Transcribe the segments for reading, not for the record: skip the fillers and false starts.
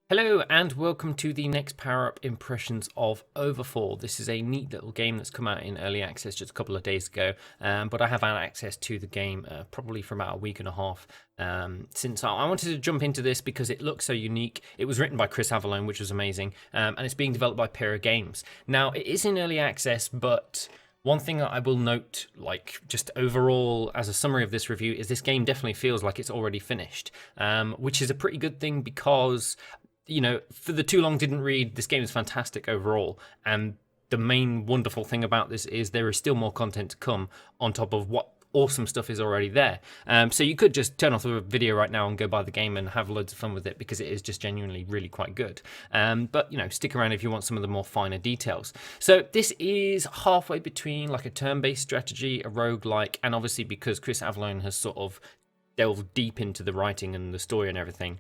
Hello and welcome to the NextPowerUp Impressions of Overfall. This is a neat little game that's come out in early access just a couple of days ago, but I have had access to the game probably for about a week and a half since I wanted to jump into this because it looks so unique. It was written by Chris Avellone, which was amazing, and it's being developed by Para Games. Now, it is in early access, but one thing that I will note, like just overall as a summary of this review, is this game definitely feels like it's already finished, which is a pretty good thing because for the too long didn't read, this game is fantastic overall. And the main wonderful thing about this is there is still more content to come on top of what awesome stuff is already there. So you could just turn off the video right now and go buy the game and have loads of fun with it because it is just genuinely really quite good. But stick around if you want some of the more finer details. So this is halfway between like a turn-based strategy, a roguelike, and obviously because Chris Avellone has sort of delve deep into the writing and the story and everything.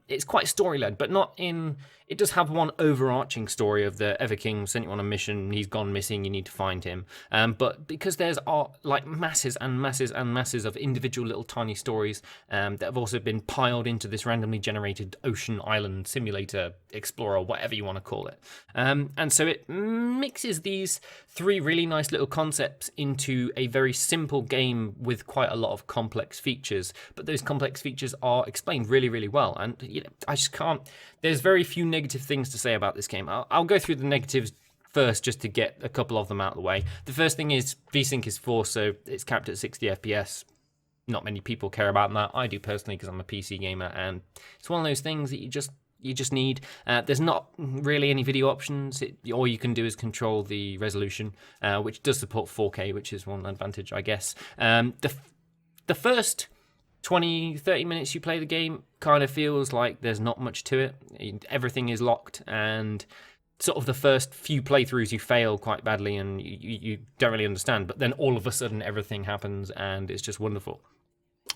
It's quite story-led, but not in... It does have one overarching story of the Ever King sent you on a mission, he's gone missing, you need to find him. But because there's like masses and masses and masses of individual little tiny stories that have also been piled into this randomly generated ocean island simulator, explorer, whatever you want to call it. And so it mixes these three really nice little concepts into a very simple game with quite a lot of complex features, but those complex features are explained really, really well. And I just can't... There's very few negative things to say about this game. I'll go through the negatives first just to get a couple of them out of the way. The first thing is VSync is forced, so it's capped at 60 FPS. Not many people care about that. I do personally because I'm a PC gamer, and it's one of those things that you just need. There's not really any video options. All you can do is control the resolution, which does support 4K, which is one advantage, I guess. The first 20-30 minutes you play the game kind of feels like there's not much to it. Everything is locked, and sort of the first few playthroughs you fail quite badly and you don't really understand, but then all of a sudden everything happens and it's just wonderful.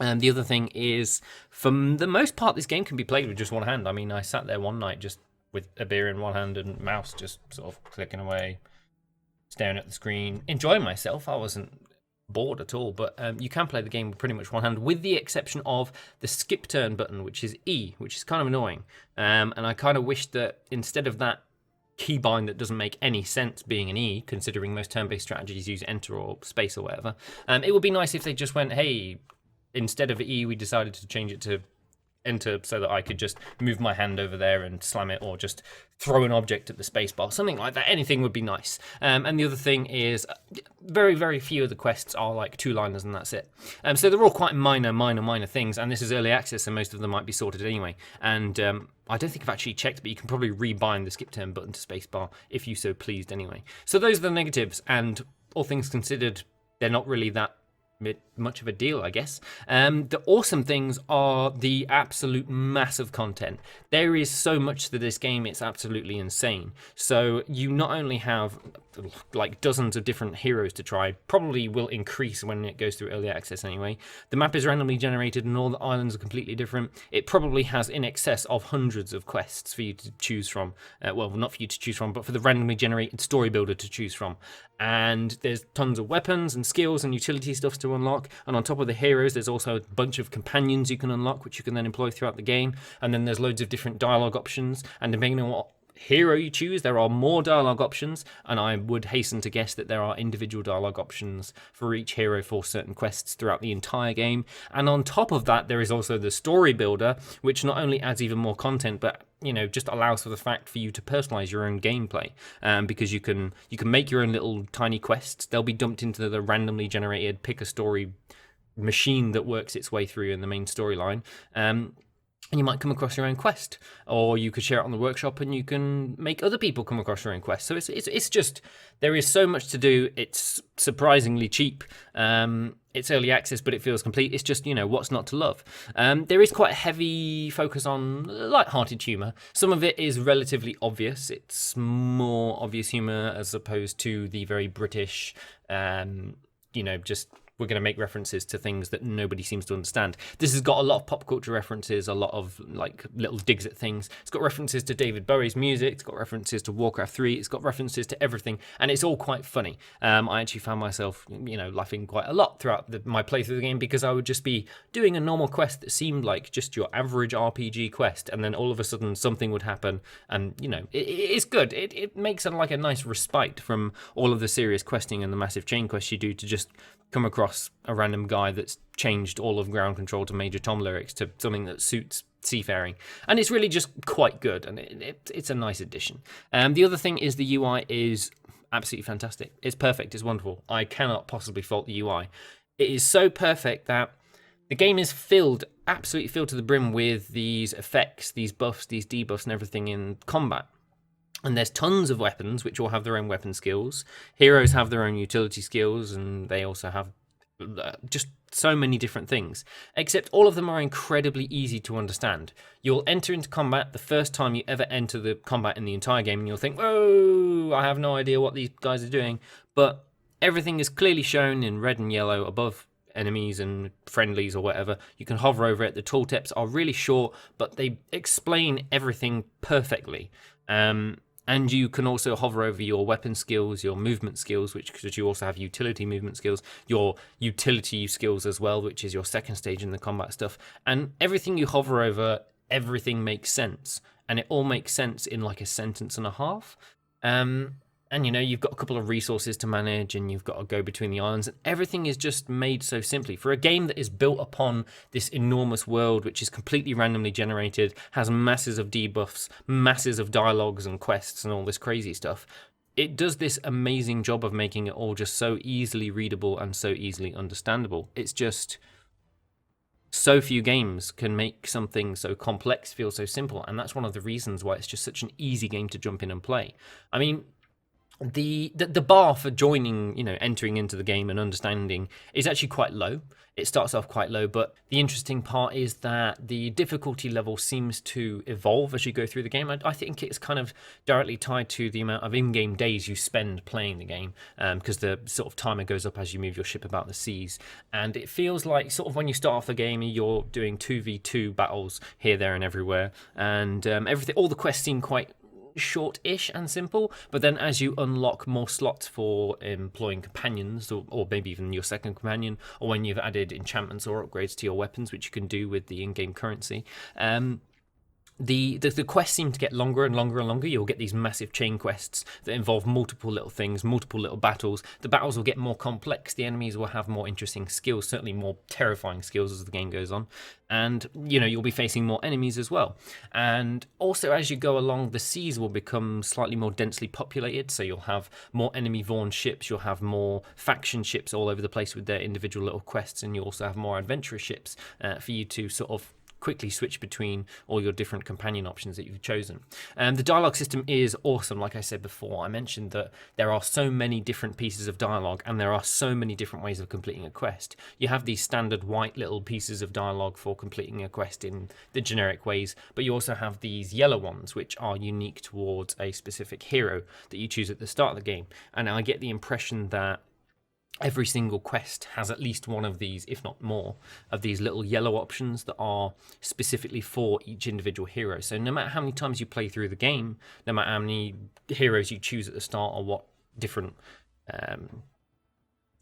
And the other thing is, for the most part, this game can be played with just one hand. I mean, I sat there one night just with a beer in one hand and mouse just sort of clicking away, staring at the screen, enjoying myself. I wasn't bored at all, but you can play the game with pretty much one hand, with the exception of the skip turn button, which is E, which is kind of annoying. And I kind of wish that instead of that keybind that doesn't make any sense being an E, considering most turn-based strategies use enter or space or whatever, it would be nice if they just went, hey, instead of E, we decided to change it to enter so that I could just move my hand over there and slam it, or just throw an object at the spacebar, something like that. Anything would be nice. And the other thing is, very, very few of the quests are like two-liners and that's it. So they're all quite minor things, and this is early access, and most of them might be sorted anyway. And I don't think I've actually checked, but you can probably rebind the skip turn button to spacebar if you so pleased anyway. So those are the negatives, and all things considered, they're not really that much of a deal, I guess. The awesome things are the absolute massive content. There is so much to this game, it's absolutely insane. So you not only have like dozens of different heroes to try, probably will increase when it goes through early access anyway. The map is randomly generated and all the islands are completely different. It probably has in excess of hundreds of quests for you to choose from. Well, not for you to choose from, but for the randomly generated story builder to choose from. And there's tons of weapons and skills and utility stuff to unlock. And on top of the heroes, there's also a bunch of companions you can unlock, which you can then employ throughout the game. And then there's loads of different dialogue options. And depending on what hero you choose, there are more dialogue options, and I would hasten to guess that there are individual dialogue options for each hero for certain quests throughout the entire game. And on top of that, there is also the story builder, which not only adds even more content, but just allows for the fact for you to personalize your own gameplay, because you can make your own little tiny quests. They'll be dumped into the randomly generated pick a story machine that works its way through in the main storyline. And you might come across your own quest, or you could share it on the workshop and you can make other people come across your own quest. So it's just, there is so much to do. It's surprisingly cheap. It's early access, but it feels complete. It's just, what's not to love? There is quite a heavy focus on light-hearted humour. Some of it is relatively obvious. It's more obvious humour as opposed to the very British, just we're going to make references to things that nobody seems to understand. This has got a lot of pop culture references, a lot of like little digs at things. It's got references to David Bowie's music, it's got references to Warcraft 3, it's got references to everything, and it's all quite funny. I actually found myself, laughing quite a lot throughout my playthrough of the game, because I would just be doing a normal quest that seemed like just your average RPG quest, and then all of a sudden something would happen, and it's good. It makes it like a nice respite from all of the serious questing and the massive chain quests you do, to just come across a random guy that's changed all of Ground Control to Major Tom lyrics to something that suits seafaring, and it's really just quite good, and it's a nice addition. The other thing is the UI is absolutely fantastic. It's perfect, it's wonderful. I cannot possibly fault the UI. It is so perfect that the game is absolutely filled to the brim with these effects, these buffs, these debuffs and everything in combat. And there's tons of weapons which all have their own weapon skills. Heroes have their own utility skills, and they also have just so many different things. Except all of them are incredibly easy to understand. You'll enter into combat the first time you ever enter the combat in the entire game, and you'll think, whoa, I have no idea what these guys are doing. But everything is clearly shown in red and yellow above enemies and friendlies or whatever. You can hover over it. The tooltips are really short, but they explain everything perfectly. And you can also hover over your weapon skills, your movement skills, because you also have utility movement skills, your utility skills as well, which is your second stage in the combat stuff. And everything you hover over, everything makes sense. And it all makes sense in like a sentence and a half. And you've got a couple of resources to manage, and you've got to go between the islands, and everything is just made so simply. For a game that is built upon this enormous world, which is completely randomly generated, has masses of debuffs, masses of dialogues and quests and all this crazy stuff, it does this amazing job of making it all just so easily readable and so easily understandable. It's just so few games can make something so complex feel so simple, and that's one of the reasons why it's just such an easy game to jump in and play. I mean, the bar for joining, entering into the game and understanding is actually quite low. It starts off quite low, but the interesting part is that the difficulty level seems to evolve as you go through the game. I think it's kind of directly tied to the amount of in-game days you spend playing the game, because the sort of timer goes up as you move your ship about the seas. And it feels like sort of when you start off the game, you're doing 2v2 battles here, there, and everywhere, and all the quests seem quite short-ish and simple, but then as you unlock more slots for employing companions, or maybe even your second companion, or when you've added enchantments or upgrades to your weapons, which you can do with the in-game currency, the quests seem to get longer and longer and longer. You'll get these massive chain quests that involve multiple little things, multiple little battles. The battles will get more complex. The enemies will have more interesting skills, certainly more terrifying skills as the game goes on. And, you'll be facing more enemies as well. And also, as you go along, the seas will become slightly more densely populated. So you'll have more enemy-borne ships. You'll have more faction ships all over the place with their individual little quests. And you also have more adventurous ships for you to sort of quickly switch between all your different companion options that you've chosen. The dialogue system is awesome. Like I said before, I mentioned that there are so many different pieces of dialogue, and there are so many different ways of completing a quest. You have these standard white little pieces of dialogue for completing a quest in the generic ways, but you also have these yellow ones, which are unique towards a specific hero that you choose at the start of the game. And I get the impression that every single quest has at least one of these, if not more, of these little yellow options that are specifically for each individual hero. So no matter how many times you play through the game, no matter how many heroes you choose at the start, or what different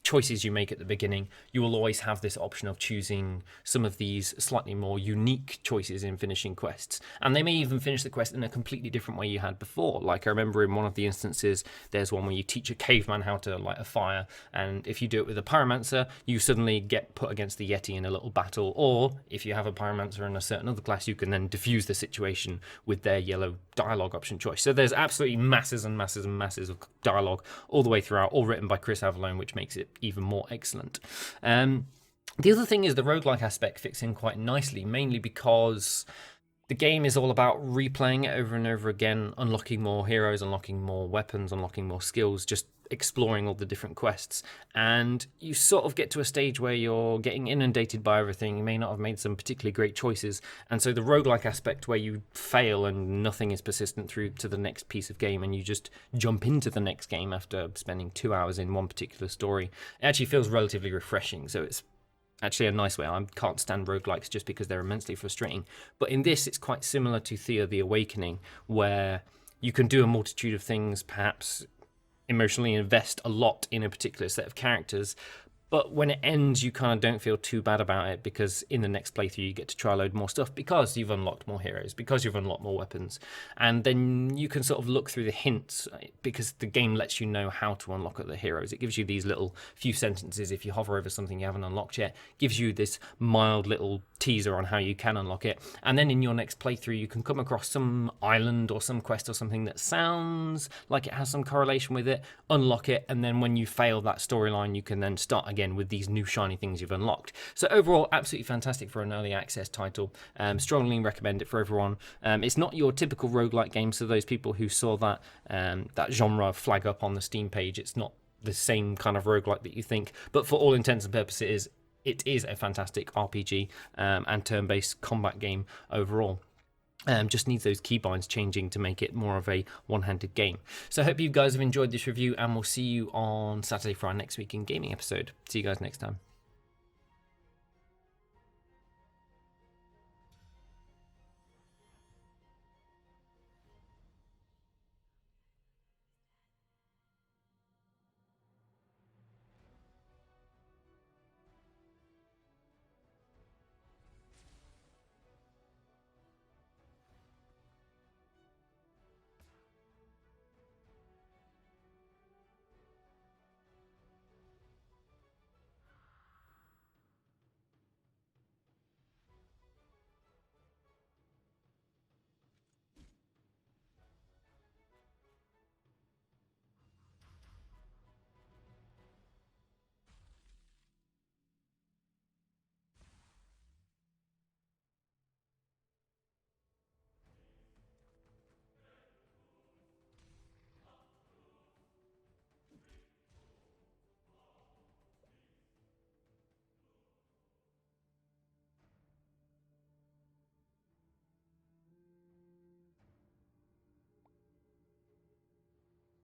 choices you make at the beginning, you will always have this option of choosing some of these slightly more unique choices in finishing quests. And they may even finish the quest in a completely different way you had before. Like I remember in one of the instances, there's one where you teach a caveman how to light a fire, and if you do it with a pyromancer, you suddenly get put against the Yeti in a little battle. Or if you have a pyromancer in a certain other class, you can then diffuse the situation with their yellow dialogue option choice. So there's absolutely masses and masses and masses of dialogue all the way throughout, all written by Chris Avallone, which makes it even more excellent. The other thing is the roguelike aspect fits in quite nicely, mainly because the game is all about replaying it over and over again, unlocking more heroes, unlocking more weapons, unlocking more skills, just exploring all the different quests, and you sort of get to a stage where you're getting inundated by everything. You may not have made some particularly great choices, and so the roguelike aspect where you fail and nothing is persistent through to the next piece of game and you just jump into the next game after spending 2 hours in one particular story, it actually feels relatively refreshing. So it's actually a nice way. I can't stand roguelikes just because they're immensely frustrating, but in this it's quite similar to Thea the Awakening, where you can do a multitude of things, perhaps emotionally invest a lot in a particular set of characters, but when it ends you kind of don't feel too bad about it, because in the next playthrough you get to try a load more stuff because you've unlocked more heroes, because you've unlocked more weapons, and then you can sort of look through the hints, because the game lets you know how to unlock the heroes. It gives you these little few sentences if you hover over something you haven't unlocked yet, gives you this mild little teaser on how you can unlock it, and then in your next playthrough you can come across some island or some quest or something that sounds like it has some correlation with it, unlock it, and then when you fail that storyline you can then start again with these new shiny things you've unlocked. So overall, absolutely fantastic for an early access title. Strongly recommend it for everyone. It's not your typical roguelike game, so those people who saw that that genre flag up on the Steam page, it's not the same kind of roguelike that you think, but for all intents and purposes it is a fantastic RPG and turn-based combat game overall. Just needs those keybinds changing to make it more of a one-handed game. So I hope you guys have enjoyed this review, and we'll see you on Saturday for our next week in gaming episode. See you guys next time.